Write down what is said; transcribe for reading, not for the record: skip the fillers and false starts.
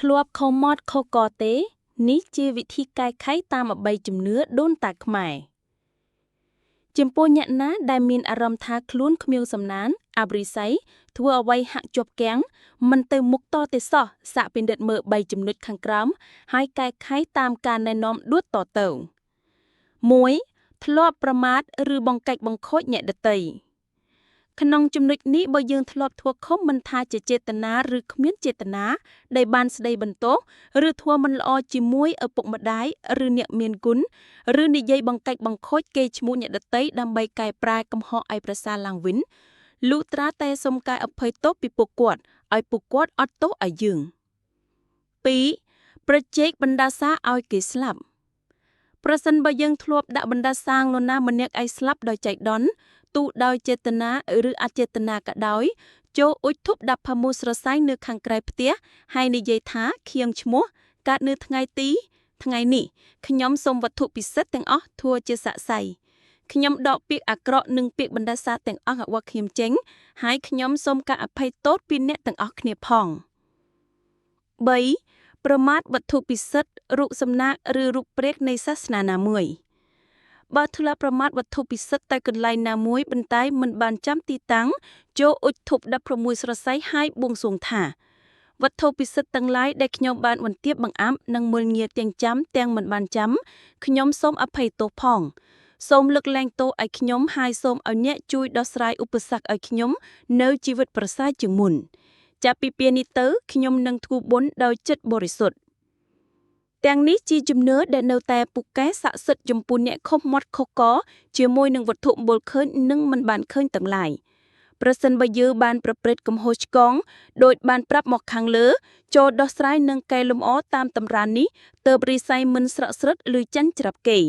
ធ្លាប់ខុសមាត់ខុសកទេនេះជាវិធីកែខៃតាមអបីជំនឿដូនតាខ្មែរចំពោះអ្នកណាដែលមានអារម្មណ៍ថាខ្លួនគ្មានសំណានអាប់រិស័យធ្វើអ្វីហាក់ជាប់គាំងមិនទៅមុខតទេសោះសាកពិនិត្យមើល3ចំណុចខាងក្រោមហើយកែខៃតាមការណែនាំដួចតទៅ 1. ធ្លាប់ប្រមាថឬបង្កាច់បង្ខូចអ្នកដទៃក្នុងចំណុចនេះបើយើងធ្លាប់ធ្វើខុសមិនថាជាចេតនាឬគ្មានចេតនាដែលបានស្ដីបន្ទោសឬធ្វើមិនល្អជាមួយឪពុកម្ដាយឬអ្នកមានគុណឬនិយាយបង្កាច់បង្ខូចកេរ្តិ៍ឈ្មោះអ្នកដទៃដើម្បីកែប្រែកំហុសឲ្យប្រសើរឡើងវិញលុះត្រាតែសុំការអភ័យទោសពីពួកគាត់ឲ្យពួកគាត់អត់ទោសឲ្យយើង 2. ប្រជែកបណ្ដាសាឲ្យគេស្លាប់ប្រសិនបើយើងធ្លាប់ដាក់បណ្ដាសាងនរណាម្នាក់ឲ្យស្លាប់ដោយចៃដន្យទោះដោយចេតនាឬអចេតនាក៏ដោយចូលអ៊ុជធូបដាក់ផាមួងស្រសែងនៅខាងក្រៅផ្ទះហើយនិយាយថាខៀងឈ្មោះកើតនៅថ្ងៃនេះខ្ញុំសូមវត្ថុពិសិដ្ឋទាំងអស់ធัวជាសាក្សីខ្ញុំដកពាក្យអាក្រក់និងពាក្យបណ្ដាសាទាំងអស់របស់ខ្ញុំចេញហើយខ្ញុំសូមការអភ័យទោសពីអ្នកទាំងអស់គ្នាផង 3. ប្រមាថវត្ថុពិសិដ្ឋរូបសំណាកឬរូបព្រេកនៃសាសនាណាមួយបើធ្លាប់ប្រមាថវត្ថុពិសិដ្ឋតែកន្លែងណាមួយបន្តែមិនបានចាំទីតាំងចូលអ៊ុជធូបដាក់6ស្រសៃហើយបួងសួងថាវត្ថុពិសិដ្ឋទាំងឡាយដែលខ្ញុំបានបន្ទាបបង្អាប់និងមើលងាទាំងចាំទាំងមិនបានចាំខ្ញុំសូមអភ័យទោសផងសូមលើកលែងទោសឲ្យខ្ញុំហើយសូមឲ្យអ្នកជួយដោះស្រាយឧបសគ្គឲ្យខ្ញុំនៅជីវិតប្រសើរជាងមុនចាប់ពីពេលនេះទៅខ្ញុំនឹងធ្វើបុណ្យដោយចិត្តបរិសុទ្ធទាំងនេះជាជំនឿដែលនៅតែពូកែស័ក្តិសិទ្ធិចំពោះអ្នកខុសមាត់ខុសកជាមួយនឹងវត្ថុមូលឃើញនិងមិនបានឃើញទាំងឡាយប្រសិនបើយើងបានប្រព្រឹត្តកំហុសឆ្គងដោយបានប្រាប់មកខាងលើចូលដោះស្រាយនិងកែលម្អតាមតម្រានេះទើបរិស័យមិនស្រក់ស្រឹតឬចាញ់ច្រាប់គេ